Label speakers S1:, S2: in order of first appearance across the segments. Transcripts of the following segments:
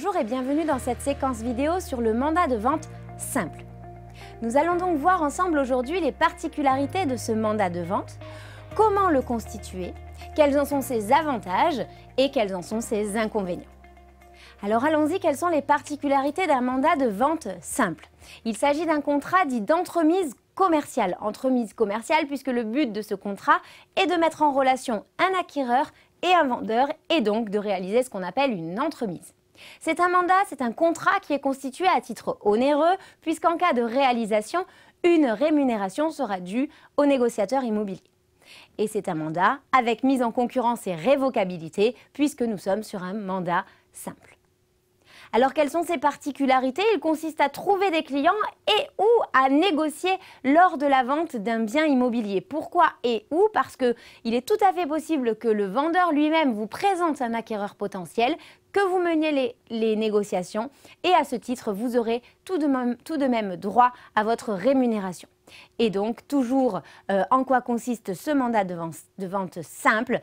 S1: Bonjour et bienvenue dans cette séquence vidéo sur le mandat de vente simple. Nous allons donc voir ensemble aujourd'hui les particularités de ce mandat de vente, comment le constituer, quels en sont ses avantages et quels en sont ses inconvénients. Alors allons-y, quelles sont les particularités d'un mandat de vente simple? Il s'agit d'un contrat dit d'entremise commerciale. Entremise commerciale puisque le but de ce contrat est de mettre en relation un acquéreur et un vendeur et donc de réaliser ce qu'on appelle une entremise. C'est un mandat, c'est un contrat qui est constitué à titre onéreux puisqu'en cas de réalisation, une rémunération sera due au négociateur immobilier. Et c'est un mandat avec mise en concurrence et révocabilité puisque nous sommes sur un mandat simple. Alors quelles sont ces particularités? Il consiste à trouver des clients et ou à négocier lors de la vente d'un bien immobilier. Pourquoi et où? Parce qu'il est tout à fait possible que le vendeur lui-même vous présente un acquéreur potentiel, que vous meniez les négociations et à ce titre, vous aurez tout de même droit à votre rémunération. Et donc, toujours en quoi consiste ce mandat de vente simple?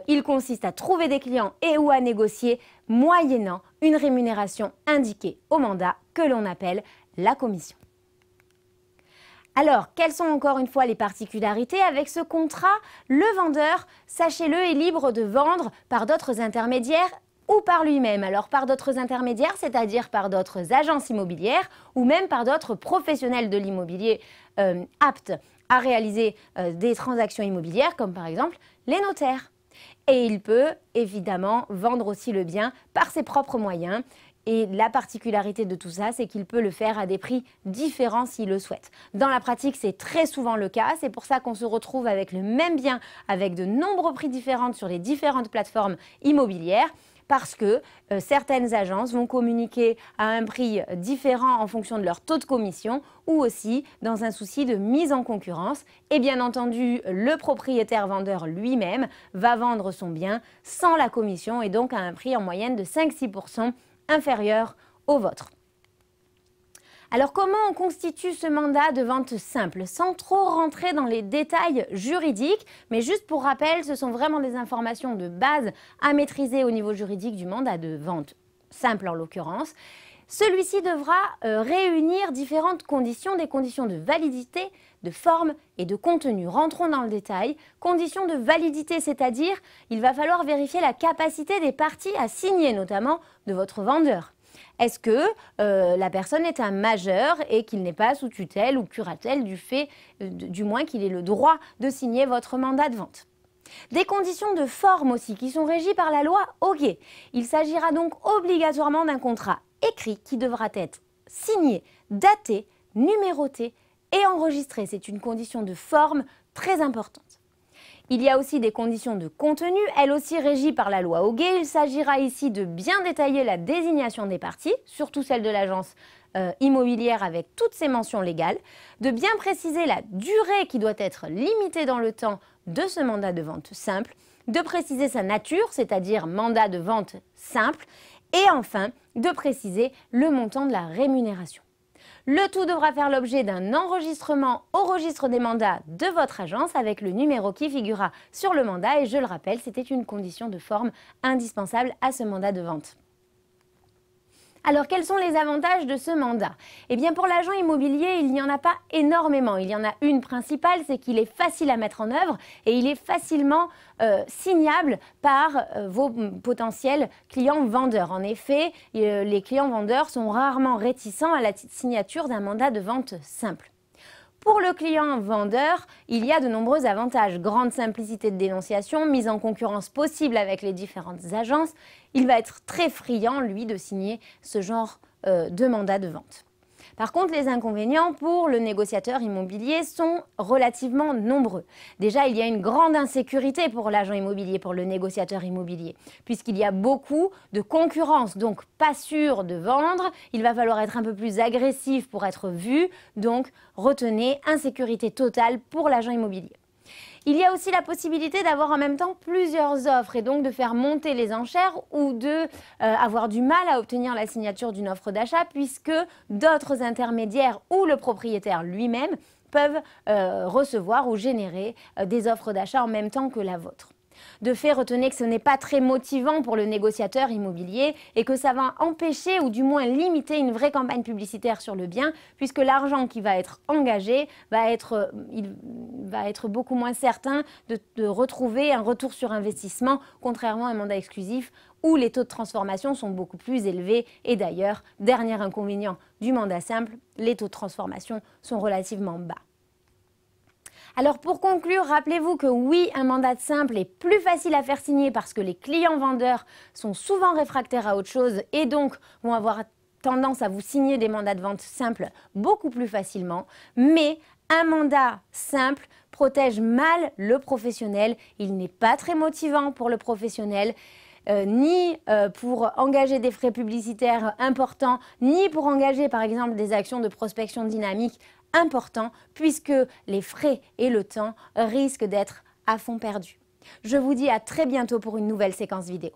S1: Il consiste à trouver des clients et ou à négocier moyennant une rémunération indiquée au mandat que l'on appelle la commission. Alors, quelles sont encore une fois les particularités? Avec ce contrat, le vendeur, sachez-le, est libre de vendre par d'autres intermédiaires ou par lui-même. Alors par d'autres intermédiaires, c'est-à-dire par d'autres agences immobilières ou même par d'autres professionnels de l'immobilier aptes à réaliser des transactions immobilières comme par exemple les notaires. Et il peut évidemment vendre aussi le bien par ses propres moyens. Et la particularité de tout ça, c'est qu'il peut le faire à des prix différents s'il le souhaite. Dans la pratique, c'est très souvent le cas. C'est pour ça qu'on se retrouve avec le même bien avec de nombreux prix différents sur les différentes plateformes immobilières. Parce que certaines agences vont communiquer à un prix différent en fonction de leur taux de commission ou aussi dans un souci de mise en concurrence. Et bien entendu, le propriétaire vendeur lui-même va vendre son bien sans la commission et donc à un prix en moyenne de 5-6% inférieur au vôtre. Alors comment on constitue ce mandat de vente simple? Sans trop rentrer dans les détails juridiques, mais juste pour rappel, ce sont vraiment des informations de base à maîtriser au niveau juridique du mandat de vente simple en l'occurrence. Celui-ci devra réunir différentes conditions, des conditions de validité, de forme et de contenu. Rentrons dans le détail. Conditions de validité, c'est-à-dire il va falloir vérifier la capacité des parties à signer, notamment de votre vendeur. Est-ce que la personne est un majeur et qu'il n'est pas sous tutelle ou curatelle du moins qu'il ait le droit de signer votre mandat de vente? Des conditions de forme aussi qui sont régies par la loi Hoguet. Il s'agira donc obligatoirement d'un contrat écrit qui devra être signé, daté, numéroté et enregistré. C'est une condition de forme très importante. Il y a aussi des conditions de contenu, elles aussi régies par la loi Hoguet. Il s'agira ici de bien détailler la désignation des parties, surtout celle de l'agence immobilière avec toutes ses mentions légales, de bien préciser la durée qui doit être limitée dans le temps de ce mandat de vente simple, de préciser sa nature, c'est-à-dire mandat de vente simple, et enfin de préciser le montant de la rémunération. Le tout devra faire l'objet d'un enregistrement au registre des mandats de votre agence avec le numéro qui figurera sur le mandat et je le rappelle, c'était une condition de forme indispensable à ce mandat de vente. Alors, quels sont les avantages de ce mandat? Eh bien, pour l'agent immobilier, il n'y en a pas énormément. Il y en a une principale, c'est qu'il est facile à mettre en œuvre et il est facilement signable par vos potentiels clients vendeurs. En effet, les clients vendeurs sont rarement réticents à la signature d'un mandat de vente simple. Pour le client vendeur, il y a de nombreux avantages. Grande simplicité de dénonciation, mise en concurrence possible avec les différentes agences. Il va être très friand, lui, de signer ce genre de mandat de vente. Par contre, les inconvénients pour le négociateur immobilier sont relativement nombreux. Déjà, il y a une grande insécurité pour l'agent immobilier, pour le négociateur immobilier, puisqu'il y a beaucoup de concurrence, donc pas sûr de vendre. Il va falloir être un peu plus agressif pour être vu, donc retenez insécurité totale pour l'agent immobilier. Il y a aussi la possibilité d'avoir en même temps plusieurs offres et donc de faire monter les enchères ou avoir du mal à obtenir la signature d'une offre d'achat puisque d'autres intermédiaires ou le propriétaire lui-même peuvent recevoir ou générer des offres d'achat en même temps que la vôtre. De fait, retenez que ce n'est pas très motivant pour le négociateur immobilier et que ça va empêcher ou du moins limiter une vraie campagne publicitaire sur le bien, puisque l'argent qui va être engagé va être beaucoup moins certain de retrouver un retour sur investissement, contrairement à un mandat exclusif où les taux de transformation sont beaucoup plus élevés. Et d'ailleurs, dernier inconvénient du mandat simple, les taux de transformation sont relativement bas. Alors pour conclure, rappelez-vous que oui, un mandat simple est plus facile à faire signer parce que les clients vendeurs sont souvent réfractaires à autre chose et donc vont avoir tendance à vous signer des mandats de vente simples beaucoup plus facilement. Mais un mandat simple protège mal le professionnel. Il n'est pas très motivant pour le professionnel. Ni pour engager des frais publicitaires importants, ni pour engager par exemple des actions de prospection dynamique importants, puisque les frais et le temps risquent d'être à fond perdus. Je vous dis à très bientôt pour une nouvelle séquence vidéo.